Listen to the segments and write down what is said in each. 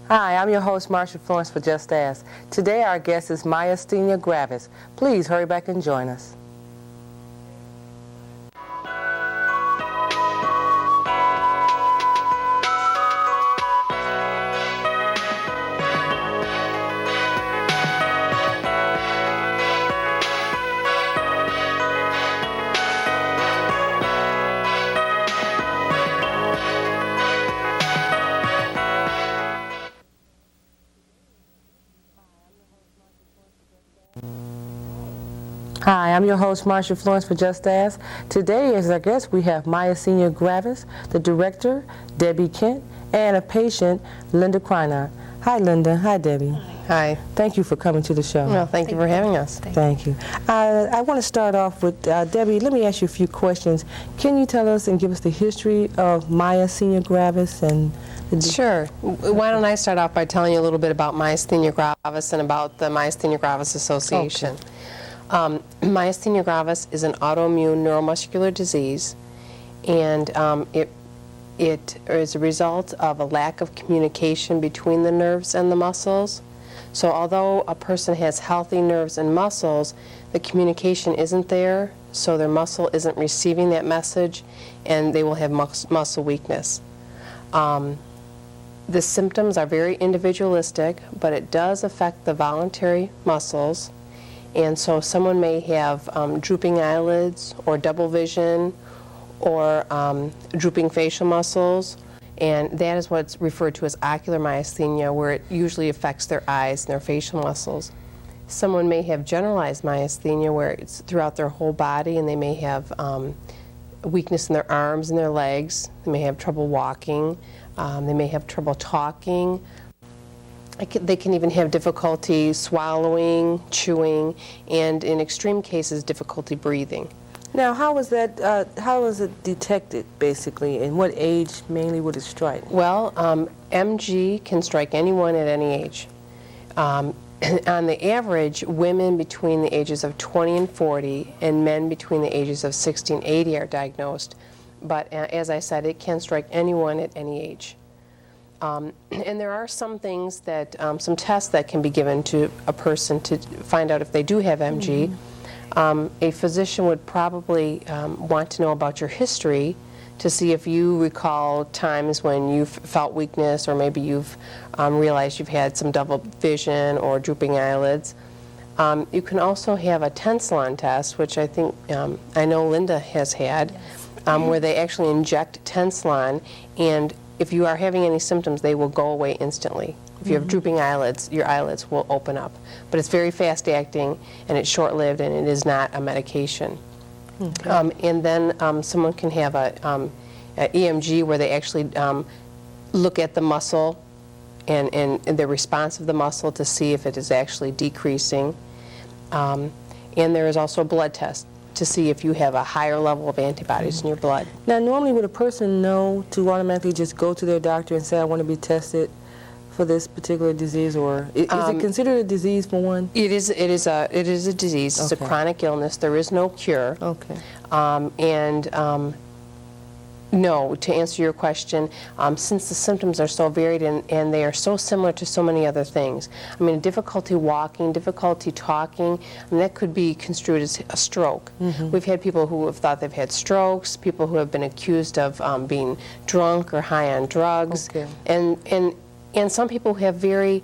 Hi, I'm your host, Marsha Florence for Just Ask. Today our guest is Myasthenia Gravis. Please hurry back and join us. Hi, I'm your host, Marsha Florence for Just Ask. Today, as our guest, we have Myasthenia Gravis, the director, Debbie Kent, and a patient, Linda Kreinert. Hi, Linda. Hi, Debbie. Hi. Thank you for coming to the show. Well, thank you for having us. Thank you. I want to start off with, Debbie, let me ask you a few questions. Can you tell us and give us the history of Myasthenia Gravis? Sure. Why don't I start off by telling you a little bit about Myasthenia Gravis and about the Myasthenia Gravis Association. Okay. Myasthenia gravis is an autoimmune neuromuscular disease, and it is a result of a lack of communication between the nerves and the muscles. So although a person has healthy nerves and muscles, the communication isn't there, so their muscle isn't receiving that message, and they will have muscle weakness. The symptoms are very individualistic, but it does affect the voluntary muscles. And so someone may have drooping eyelids or double vision or drooping facial muscles, and that is what's referred to as ocular myasthenia, where it usually affects their eyes and their facial muscles. Someone may have generalized myasthenia, where it's throughout their whole body, and they may have weakness in their arms and their legs. They may have trouble walking. They may have trouble talking. They can even have difficulty swallowing, chewing, and in extreme cases, difficulty breathing. Now, how is it detected, basically? In what age mainly would it strike? Well, MG can strike anyone at any age. On the average, women between the ages of 20 and 40 and men between the ages of 60 and 80 are diagnosed. But as I said, it can strike anyone at any age. And there are some things that, some tests that can be given to a person to find out if they do have MG. A physician would probably want to know about your history to see if you recall times when you've felt weakness, or maybe you've realized you've had some double vision or drooping eyelids. You can also have a Tensilon test, which I think, I know Linda has had, where they actually inject Tensilon, and if you are having any symptoms, they will go away instantly. If you have drooping eyelids, your eyelids will open up. But it's very fast acting, and it's short-lived, and it is not a medication. Okay. And then someone can have a EMG, where they actually look at the muscle and the response of the muscle to see if it is actually decreasing. And there is also a blood test to see if you have a higher level of antibodies in your blood. Now, normally would a person know to automatically just go to their doctor and say, I want to be tested for this particular disease, or is it considered a disease for one? It is a disease. It's a chronic illness. There is no cure. Okay. No, to answer your question, since the symptoms are so varied and they are so similar to so many other things. I mean, difficulty walking, difficulty talking, and that could be construed as a stroke. We've had people who have thought they've had strokes, people who have been accused of being drunk or high on drugs, and some people have very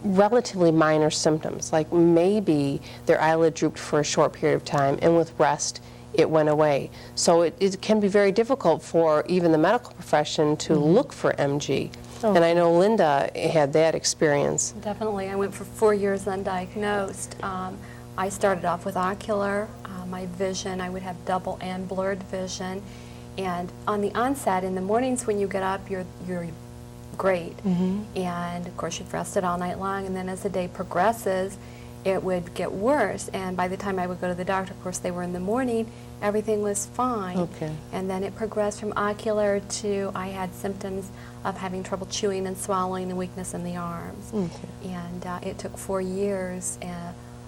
relatively minor symptoms, like maybe their eyelid drooped for a short period of time, and with rest, it went away. So it can be very difficult for even the medical profession to look for MG. And I know Linda had that experience. Definitely. I went for 4 years undiagnosed. I started off with ocular. My vision, I would have double and blurred vision. And on the onset, in the mornings when you get up, you're great. And of course you've rested all night long, and then as the day progresses, it would get worse, and by the time I would go to the doctor, of course they were in the morning, everything was fine. Okay. And then it progressed from ocular to I had symptoms of having trouble chewing and swallowing and weakness in the arms. Okay. And it took 4 years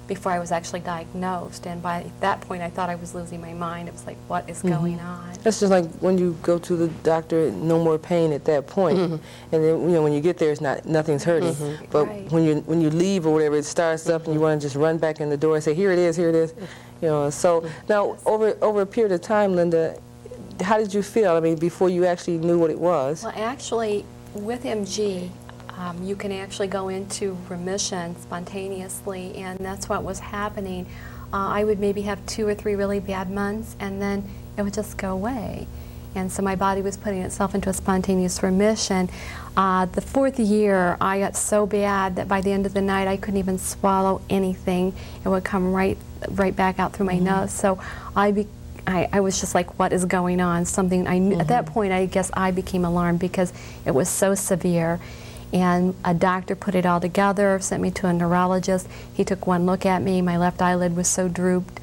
before I was actually diagnosed. And by that point, I thought I was losing my mind. It was like, what is going on? That's just like when you go to the doctor, no more pain at that point. And then, you know, when you get there, it's nothing's hurting. But Right. when you leave or whatever, it starts up and you want to just run back in the door and say, here it is, here it is. You know, so now over a period of time, Linda, how did you feel? I mean, before you actually knew what it was? Well, actually, with MG, you can actually go into remission spontaneously, and that's what was happening. I would maybe have 2 or 3 really bad months, and then it would just go away. And so my body was putting itself into a spontaneous remission. The 4th year, I got so bad that by the end of the night, I couldn't even swallow anything. It would come right back out through my nose. So I was just like, what is going on? Something I knew. At that point, I guess I became alarmed because it was so severe. And a doctor put it all together, sent me to a neurologist. He took one look at me. My left eyelid was so drooped.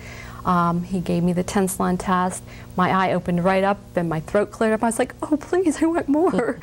He gave me the Tensilon test. My eye opened right up and my throat cleared up. I was like, oh, please, I want more.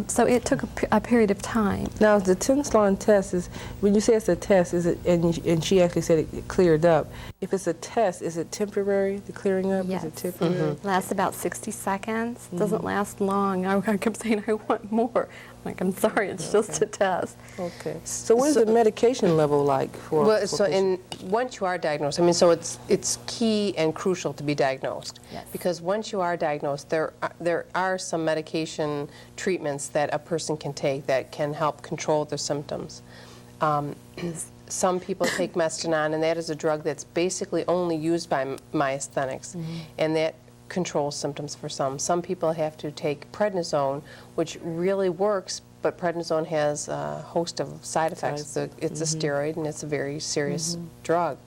So it took a period of time. Now, the Tensilon test is, when you say it's a test, is it, and she actually said it cleared up. If it's a test, is it temporary, the clearing up? Yes. Is it temporary? Lasts about 60 seconds. Doesn't last long. I kept saying, I want more. I'm like, I'm sorry, it's just a test. Okay. So what is the medication level like for? Well, for so patients? once you are diagnosed, I mean, so it's key and crucial to be diagnosed. Yes. Because once you are diagnosed, there are some medication treatments that a person can take that can help control their symptoms. Some people take Myasthenia, and that is a drug that's basically only used by myasthenics, and that control symptoms for some. Some people have to take prednisone, which really works, but prednisone has a host of side effects. It's a steroid, and it's a very serious drug.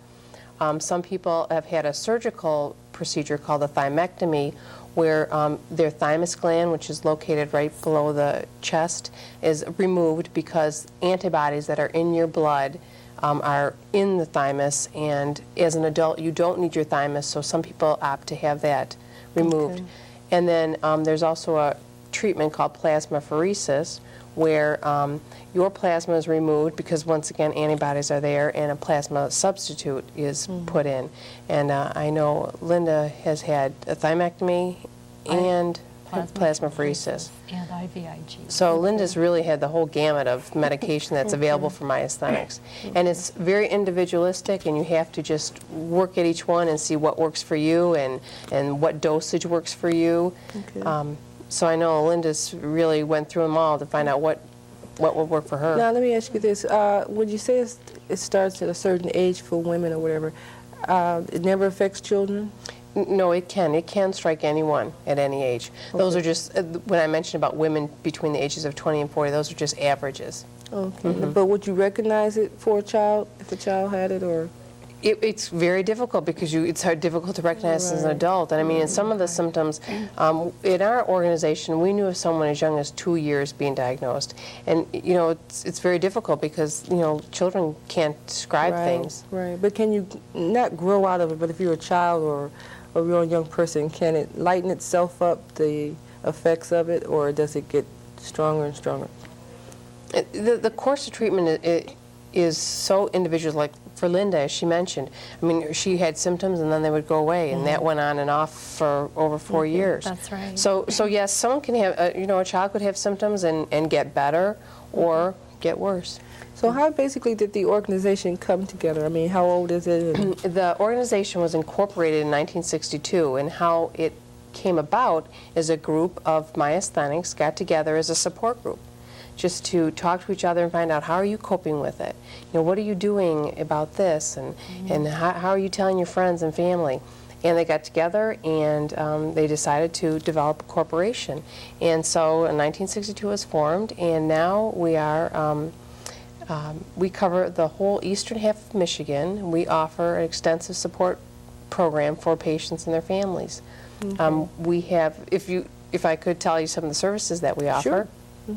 Some people have had a surgical procedure called a thymectomy, where their thymus gland, which is located right below the chest, is removed because antibodies that are in your blood are in the thymus, and as an adult you don't need your thymus, so some people opt to have that removed. Okay. And then there's also a treatment called plasmapheresis, where your plasma is removed because, once again, antibodies are there, and a plasma substitute is put in. And I know Linda has had a thymectomy and plasmapheresis. And IVIG. So Linda's really had the whole gamut of medication that's available for myasthenics. And it's very individualistic, and you have to just work at each one and see what works for you and what dosage works for you. Okay. So I know Linda's really went through them all to find out what would work for her. Now let me ask you this: when you say it starts at a certain age for women or whatever, it never affects children? No, it can. It can strike anyone at any age. Those are just, when I mentioned about women between the ages of 20 and 40, those are just averages. Okay. But would you recognize it for a child if a child had it, or? It's very difficult because it's difficult to recognize as an adult. And I mean, in some of the symptoms, in our organization, we knew of someone as young as 2 years being diagnosed. And, you know, it's very difficult because, you know, children can't describe things. Right. But can you not grow out of it, but if you're a child or a real young person, can it lighten itself up, the effects of it, or does it get stronger and stronger? The course of treatment is so individual. Like for Linda, as she mentioned, I mean, she had symptoms and then they would go away, and that went on and off for over 4 years. That's right. So yes, someone can have, you know, a child could have symptoms and get better or get worse. So how basically did the organization come together? I mean, how old is it? The organization was incorporated in 1962, and how it came about is a group of myasthenics got together as a support group, just to talk to each other and find out, how are you coping with it? You know, what are you doing about this? And how are you telling your friends and family? And they got together and they decided to develop a corporation. And so in 1962 was formed, and now we are, we cover the whole eastern half of Michigan. We offer an extensive support program for patients and their families. We have, if I could tell you some of the services that we offer. Sure.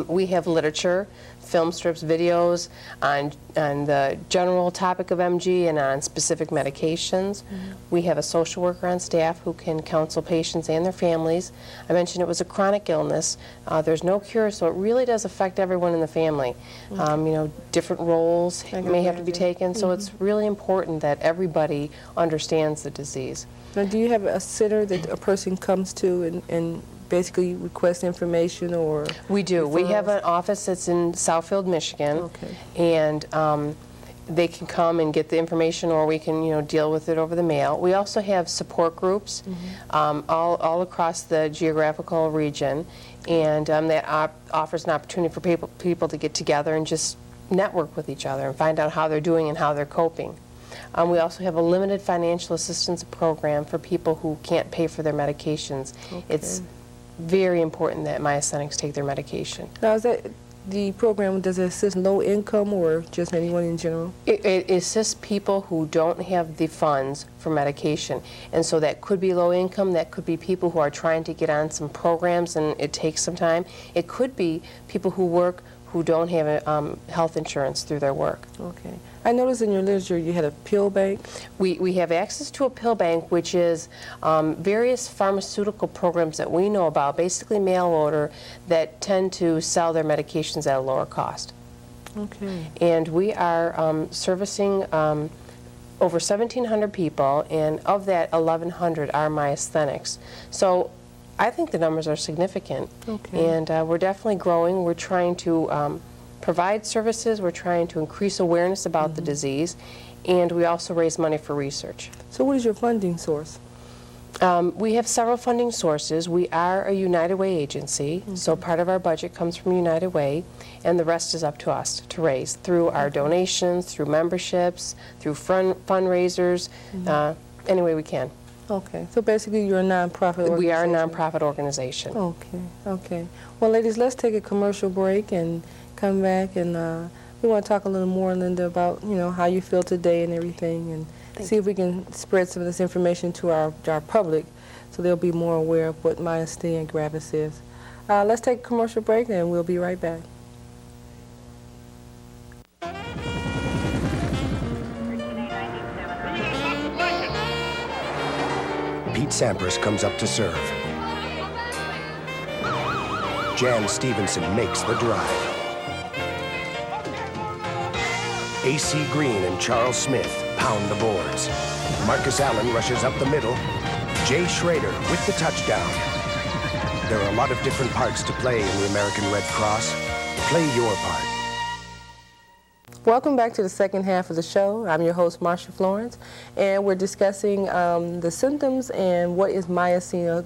We have literature, film strips, videos on the general topic of MG and on specific medications. We have a social worker on staff who can counsel patients and their families. I mentioned it was a chronic illness. There's no cure, so it really does affect everyone in the family. You know, different roles may have to be taken, so it's really important that everybody understands the disease. Now, do you have a center that a person comes to and basically request information, or? We do. We have an office that's in Southfield, Michigan, and they can come and get the information, or we can, you know, deal with it over the mail. We also have support groups all across the geographical region, and that offers an opportunity for people to get together and just network with each other and find out how they're doing and how they're coping. We also have a limited financial assistance program for people who can't pay for their medications. It's very important that myasthenics take their medication. Now, is that the program, does it assist low income or just anyone in general? It assists people who don't have the funds for medication. And so that could be low income, that could be people who are trying to get on some programs and it takes some time. It could be people who work who don't have health insurance through their work. Okay. I noticed in your literature you had a pill bank. We have access to a pill bank, which is various pharmaceutical programs that we know about, basically mail order, that tend to sell their medications at a lower cost. Okay. And we are servicing over 1,700 people, and of that 1,100 are myasthenics. So I think the numbers are significant, and we're definitely growing. We're trying to provide services, we're trying to increase awareness about the disease, and we also raise money for research. So what is your funding source? We have several funding sources. We are a United Way agency, so part of our budget comes from United Way, and the rest is up to us to raise through our donations, through memberships, through fundraisers, any way we can. Okay, so basically you're a nonprofit organization. We are a nonprofit organization. Okay, okay. Well, ladies, let's take a commercial break and come back, and we want to talk a little more, Linda, about, you know, how you feel today and everything, and see if we can spread some of this information to our public so they'll be more aware of what myasthenia gravis is. Let's take a commercial break, and we'll be right back. Pete Sampras comes up to serve. Jan Stevenson makes the drive. A.C. Green and Charles Smith pound the boards. Marcus Allen rushes up the middle. Jay Schrader with the touchdown. There are a lot of different parts to play in the American Red Cross. Play your part. Welcome back to the second half of the show. I'm your host, Marsha Florence, and we're discussing the symptoms and what is myasthenia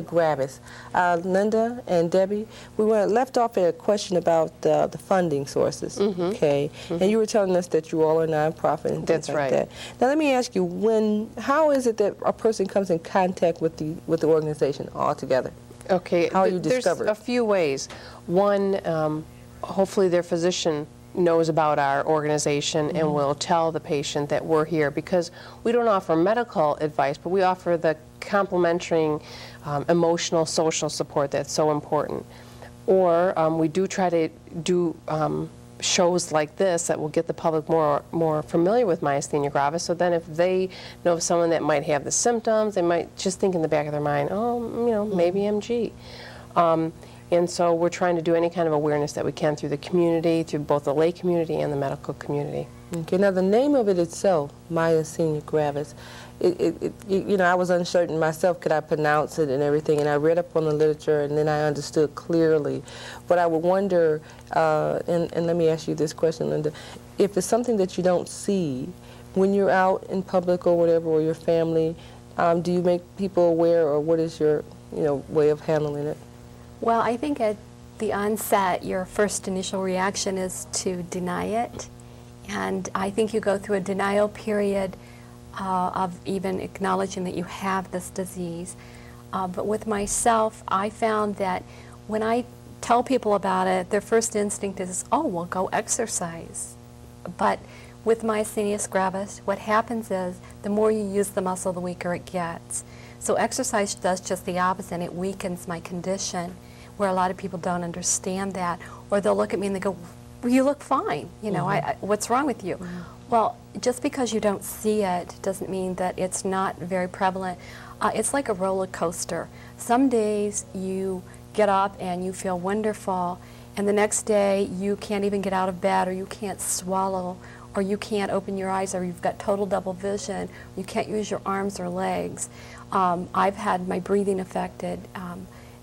gravis. Linda and Debbie, we were left off at a question about the funding sources, okay? And you were telling us that you all are nonprofit and things like that. Now let me ask you, how is it that a person comes in contact with the organization altogether? Okay, how are you discovered? There's a few ways. One, hopefully their physician knows about our organization and will tell the patient that we're here, because we don't offer medical advice, but we offer the complementary emotional, social support that's so important. Or we do try to do shows like this that will get the public more familiar with myasthenia gravis, so then if they know of someone that might have the symptoms, they might just think in the back of their mind, oh, you know, maybe MG. And so we're trying to do any kind of awareness that we can through the community, through both the lay community and the medical community. Okay, now the name of it itself, myasthenia gravis, you know, I was uncertain myself, could I pronounce it and everything, and I read up on the literature and then I understood clearly. But I would wonder, and let me ask you this question, Linda, if it's something that you don't see, when you're out in public or whatever, or your family, do you make people aware, or what is your, you know, way of handling it? Well, I think at the onset, your first initial reaction is to deny it. And I think you go through a denial period of even acknowledging that you have this disease. But with myself, I found that when I tell people about it, their first instinct is, oh, well, go exercise. But with myasthenia gravis, what happens is the more you use the muscle, the weaker it gets. So exercise does just the opposite. It weakens my condition. where a lot of people don't understand that, or they'll look at me and they go, well, you look fine, you know, what's wrong with you? Well, just because you don't see it doesn't mean that it's not very prevalent. It's like a roller coaster. Some days you get up and you feel wonderful, and the next day you can't even get out of bed, or you can't swallow, or you can't open your eyes, or you've got total double vision, you can't use your arms or legs. I've had my breathing affected.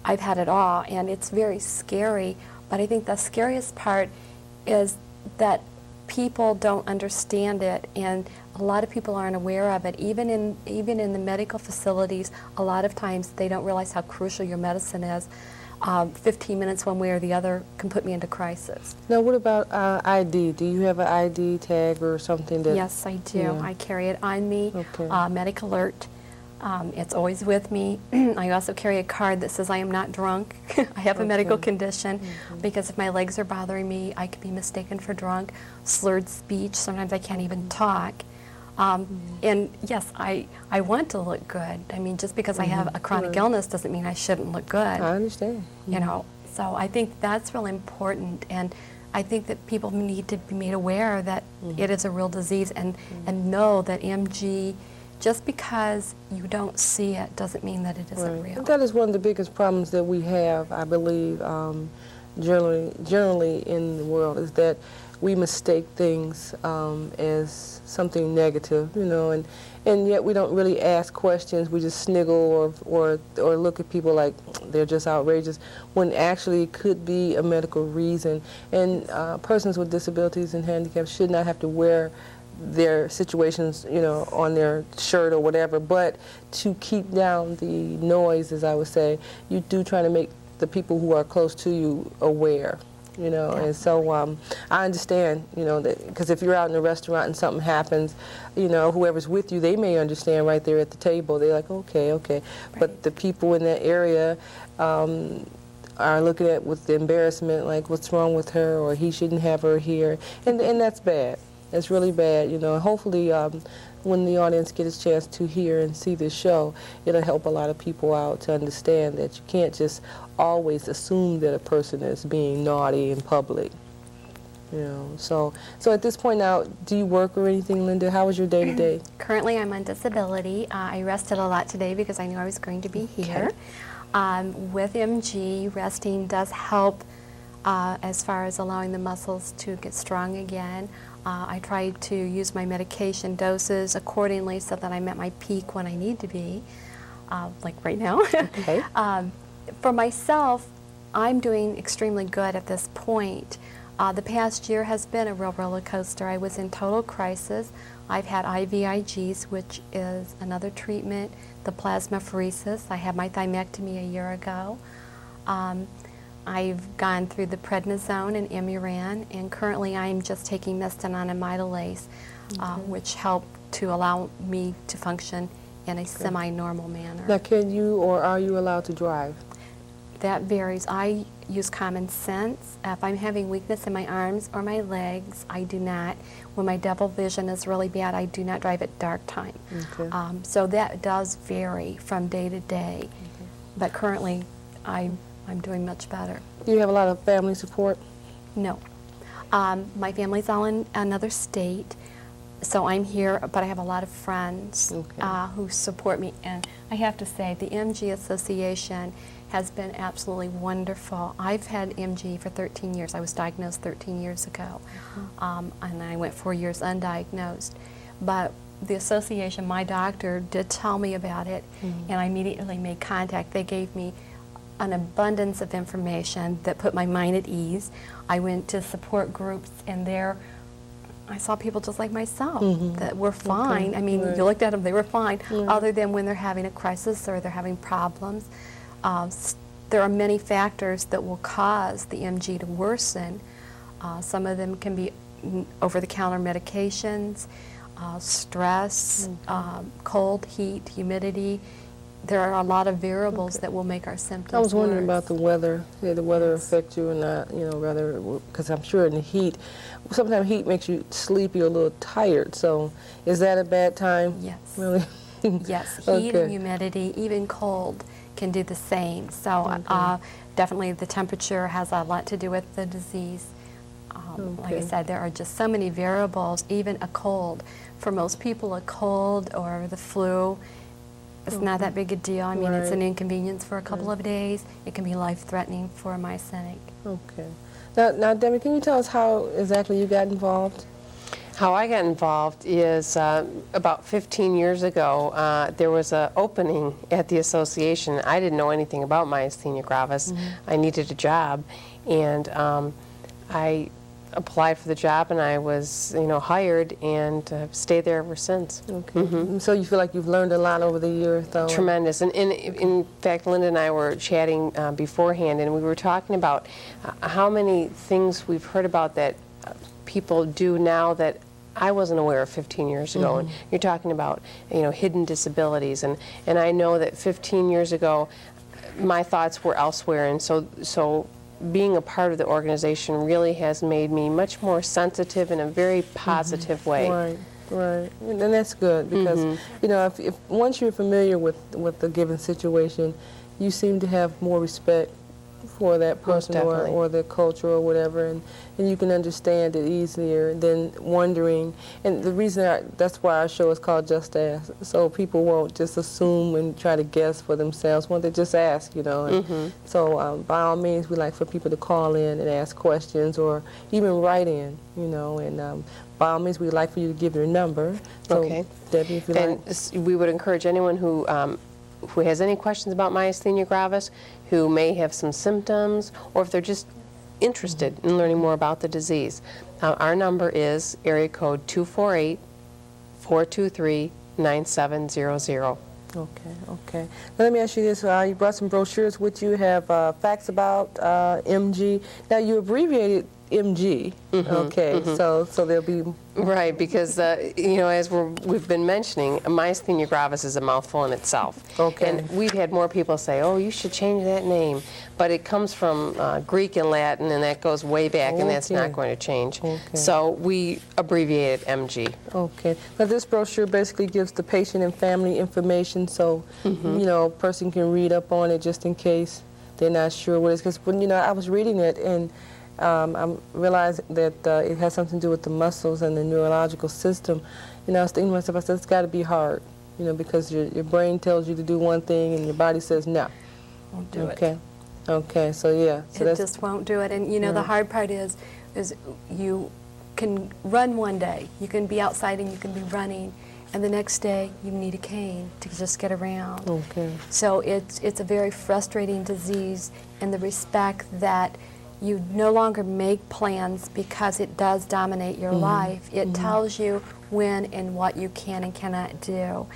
I've had it all, and it's very scary, but I think the scariest part is that people don't understand it, and a lot of people aren't aware of it. Even in the medical facilities, a lot of times they don't realize how crucial your medicine is. 15 minutes one way or the other can put me into crisis. Now, what about ID? Do you have an ID tag or something that... Yes, I do. Yeah. I carry it on me, Okay. Medic Alert. It's always with me. I also carry a card that says I am not drunk. I have a medical condition, because if my legs are bothering me, I could be mistaken for drunk. Slurred speech, sometimes I can't even talk. And yes, I want to look good. I mean, just because I have a chronic illness doesn't mean I shouldn't look good. I understand. You know, so I think that's really important, and I think that people need to be made aware that it is a real disease, and know that MG, just because you don't see it doesn't mean that it isn't real. That is one of the biggest problems that we have, I believe, generally in the world, is that we mistake things as something negative, you know, and yet we don't really ask questions. We just sniggle or look at people like they're just outrageous, when actually it could be a medical reason. And persons with disabilities and handicaps should not have to wear their situations, you know, on their shirt or whatever, but to keep down the noise, as I would say, you do try to make the people who are close to you aware, you know. And so I understand, you know, that because if you're out in a restaurant and something happens, you know, whoever's with you, they may understand right there at the table. They're like, okay, okay. Right. But the people in that area are looking at with embarrassment, like, what's wrong with her, or he shouldn't have her here, and that's bad. It's really bad, you know. Hopefully, when the audience gets a chance to hear and see this show, it'll help a lot of people out to understand that you can't just always assume that a person is being naughty in public, you know. So at this point now, do you work or anything, Linda? How was your day today? Currently, I'm on disability. I rested a lot today because I knew I was going to be here. With MG, resting does help as far as allowing the muscles to get strong again. I try to use my medication doses accordingly so that I'm at my peak when I need to be, like right now. Okay. For myself, I'm doing extremely good at this point. The past year has been a real roller coaster. I was in total crisis. I've had IVIGs, which is another treatment, the plasmapheresis. I had my thymectomy a year ago. I've gone through the prednisone and Imuran, and currently I'm just taking Mestinone and Midolase, which help to allow me to function in a semi-normal manner. Now, can you or are you allowed to drive? That varies. I use common sense. If I'm having weakness in my arms or my legs, I do not. When my double vision is really bad, I do not drive at dark time. Okay. So that does vary from day to day. But currently, I'm doing much better. Do you have a lot of family support? No. My family's all in another state, so I'm here, but I have a lot of friends who support me. And I have to say, the MG Association has been absolutely wonderful. I've had MG for 13 years. I was diagnosed 13 years ago, and I went 4 years undiagnosed. But the association, my doctor did tell me about it, and I immediately made contact. They gave me an abundance of information that put my mind at ease. I went to support groups, and there I saw people just like myself that were fine. I mean, you looked at them, they were fine, other than when they're having a crisis or they're having problems. There are many factors that will cause the MG to worsen. Some of them can be over-the-counter medications, stress, cold, heat, humidity. There are a lot of variables that will make our symptoms I was wondering worse. about the weather. Did the weather affect you or not? You know, rather, because I'm sure in the heat, sometimes heat makes you sleepy or a little tired. So, is that a bad time? Yes. Really? Yes. Heat and humidity, even cold, can do the same. So, definitely the temperature has a lot to do with the disease. Like I said, there are just so many variables, even a cold. For most people, a cold or the flu, it's not that big a deal. I mean, it's an inconvenience for a couple of days. It can be life-threatening for a myasthenic. Okay. Now, Debbie, can you tell us how exactly you got involved? How I got involved is about 15 years ago, there was an opening at the association. I didn't know anything about myasthenia gravis. I needed a job, and I applied for the job, and I was, hired, and stayed there ever since. Okay. So you feel like you've learned a lot over the years, though? Tremendous. And in fact, Linda and I were chatting beforehand, and we were talking about how many things we've heard about that people do now that I wasn't aware of 15 years ago. And you're talking about, hidden disabilities. And I know that 15 years ago, my thoughts were elsewhere, and so being a part of the organization really has made me much more sensitive in a very positive way. Right, and that's good because if once you're familiar with the given situation, you seem to have more respect for that person or their culture or whatever, and you can understand it easier than wondering. And the reason that's why our show is called Just Ask, so people won't just assume and try to guess for themselves. Won't they just ask, And so by all means, we like for people to call in and ask questions or even write in, and by all means, we'd like for you to give your number. So, Okay. Debbie, if you like. And we would encourage anyone who has any questions about myasthenia gravis, who may have some symptoms, or if they're just interested in learning more about the disease. Our number is area code 248-423-9700. Okay. Now let me ask you this. You brought some brochures with you, have facts about MG. Now you abbreviated MG, so there'll be... Right, because, as we've been mentioning, myasthenia gravis is a mouthful in itself. Okay. And we've had more people say, oh, you should change that name. But it comes from Greek and Latin, and that goes way back, and that's not going to change. Okay. So we abbreviated MG. Okay. Now this brochure basically gives the patient and family information, so, a person can read up on it just in case they're not sure what it is. Because when, I was reading it, and I realized that it has something to do with the muscles and the neurological system. I was thinking to myself, I said, it's got to be hard, because your brain tells you to do one thing and your body says no. Won't do it. Okay, so yeah. So it just won't do it. And the hard part is you can run one day. You can be outside and you can be running, and the next day you need a cane to just get around. Okay. So it's a very frustrating disease in the respect that you no longer make plans because it does dominate your life. It tells you when and what you can and cannot do.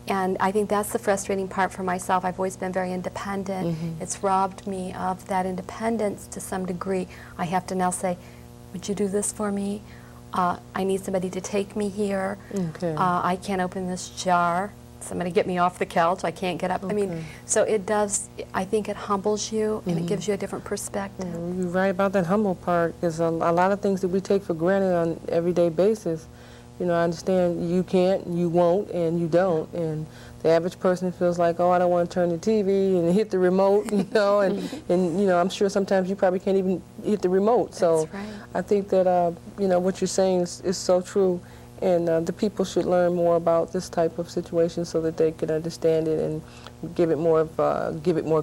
And I think that's the frustrating part for myself. I've always been very independent. It's robbed me of that independence to some degree. I have to now say, would you do this for me? I need somebody to take me here. Okay. I can't open this jar. Somebody get me off the couch. I can't get up. I mean, so it does, I think it humbles you and it gives you a different perspective. You're right about that humble part, because a lot of things that we take for granted on an everyday basis, I understand you can't, you won't, and you don't. And the average person feels like, oh, I don't want to turn the TV and hit the remote, and I'm sure sometimes you probably can't even hit the remote. So That's right. I think that, what you're saying is so true. And the people should learn more about this type of situation so that they can understand it and give it more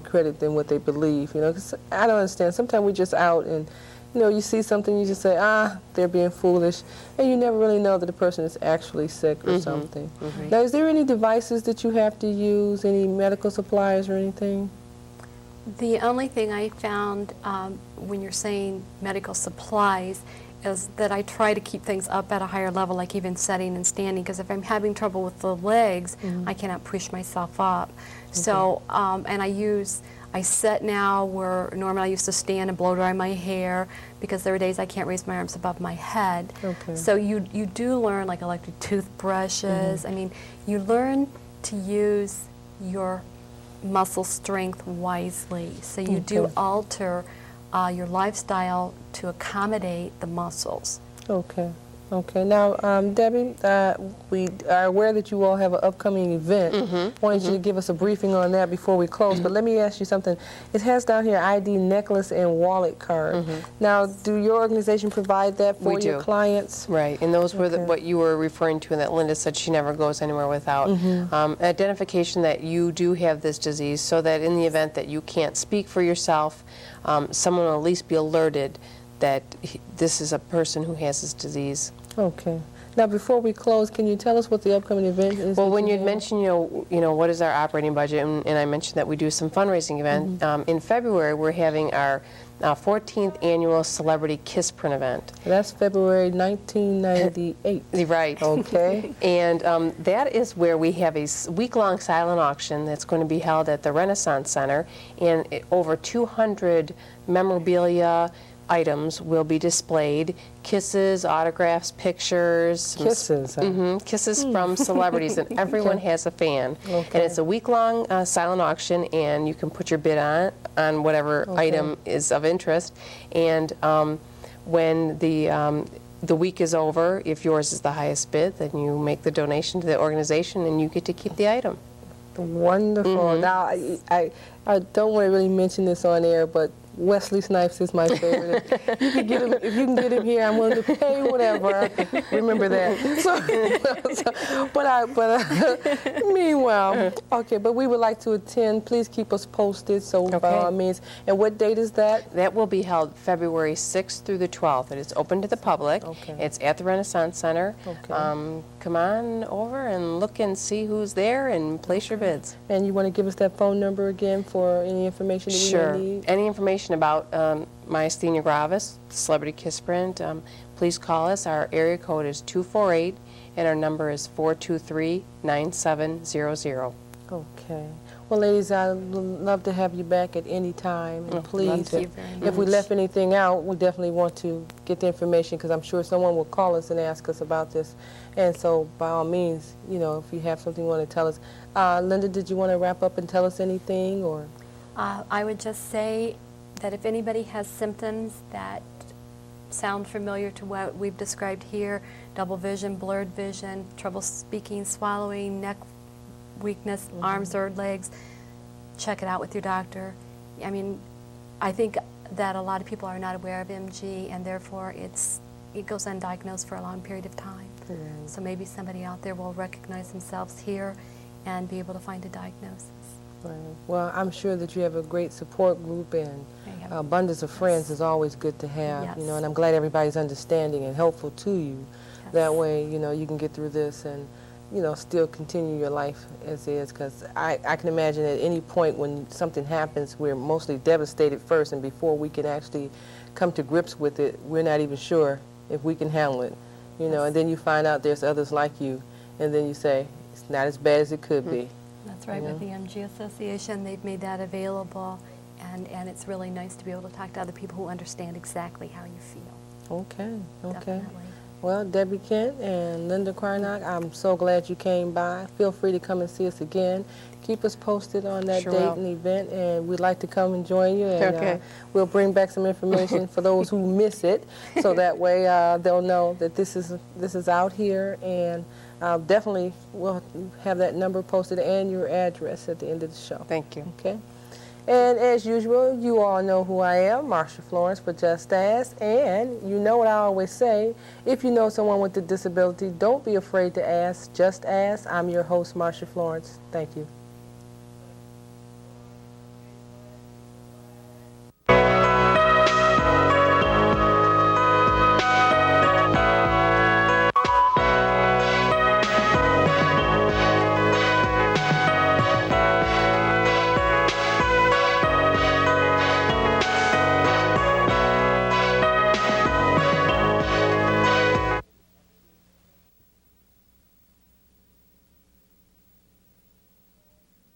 credit than what they believe. Because I don't understand. Sometimes we just out and you see something, you just say, they're being foolish, and you never really know that the person is actually sick or something. Now, is there any devices that you have to use, any medical supplies or anything? The only thing I found when you're saying medical supplies is that I try to keep things up at a higher level, like even sitting and standing, because if I'm having trouble with the legs, I cannot push myself up. So, and I sit now where normally I used to stand and blow dry my hair, because there are days I can't raise my arms above my head. Okay. So you do learn, like electric toothbrushes. I mean, you learn to use your muscle strength wisely. So you do alter your lifestyle to accommodate the muscles. Okay. Okay. Now, Debbie, we are aware that you all have an upcoming event. Wanted you to give us a briefing on that before we close. But let me ask you something. It has down here ID necklace and wallet card. Now, do your organization provide that for your clients? Right, and those were what you were referring to, and that Linda said she never goes anywhere without. Identification that you do have this disease, so that in the event that you can't speak for yourself, someone will at least be alerted that this is a person who has this disease. Okay. Now, before we close, can you tell us what the upcoming event is? Well, when you'd mentioned, you know, what is our operating budget, and I mentioned that we do some fundraising event. In February, we're having our 14th annual Celebrity Kiss Print event. That's February 1998. Right. Okay. And that is where we have a week-long silent auction that's going to be held at the Renaissance Center, and over 200 memorabilia items will be displayed. Kisses, autographs, pictures. Kisses. Kisses from celebrities, and everyone has a fan. Okay. And it's a week-long silent auction, and you can put your bid on whatever item is of interest. And when the week is over, if yours is the highest bid, then you make the donation to the organization, and you get to keep the item. Wonderful. Now, I don't want to really mention this on air, but Wesley Snipes is my favorite. You can get him, if you can get him here, I'm willing to pay whatever. Remember that. Meanwhile, okay, but we would like to attend. Please keep us posted, so by all means. And what date is that? That will be held February 6th through the 12th. It is open to the public. Okay. It's at the Renaissance Center. Okay. Come on over and look and see who's there and place your bids. And you want to give us that phone number again for any information that we may need? Any information about Myasthenia Gravis, Celebrity Kiss Print, please call us. Our area code is 248, and our number is 423-9700. Okay. Well, ladies, I'd love to have you back at any time. And please, Thank you very much. if we left anything out, we definitely want to get the information, because I'm sure someone will call us and ask us about this. And so, by all means, you know, if you have something you want to tell us. Linda, did you want to wrap up and tell us anything? Or I would just say that if anybody has symptoms that sound familiar to what we've described here, double vision, blurred vision, trouble speaking, swallowing, neck weakness, arms or legs, check it out with your doctor. I mean, I think that a lot of people are not aware of MG, and therefore it goes undiagnosed for a long period of time. So maybe somebody out there will recognize themselves here and be able to find a diagnosis. Right. Well, I'm sure that you have a great support group, and abundance of friends is always good to have. You know, and I'm glad everybody's understanding and helpful to you. That way, you know, you can get through this and, you know, still continue your life as is. Because I can imagine at any point when something happens, we're mostly devastated first, and before we can actually come to grips with it, we're not even sure if we can handle it. You know, and then you find out there's others like you, and then you say, it's not as bad as it could be. That's right. With the MG Association, they've made that available, and it's really nice to be able to talk to other people who understand exactly how you feel. Okay, okay. Definitely. Well, Debbie Kent and Linda Carnock, I'm so glad you came by. Feel free to come and see us again. Keep us posted on that date and event, and we'd like to come and join you. And we'll bring back some information for those who miss it, so that way they'll know that this is out here. And definitely we'll have that number posted and your address at the end of the show. Thank you. Okay. And as usual, you all know who I am, Marsha Florence for Just Ask. And you know what I always say, if you know someone with a disability, don't be afraid to ask. Just ask. I'm your host, Marsha Florence. Thank you.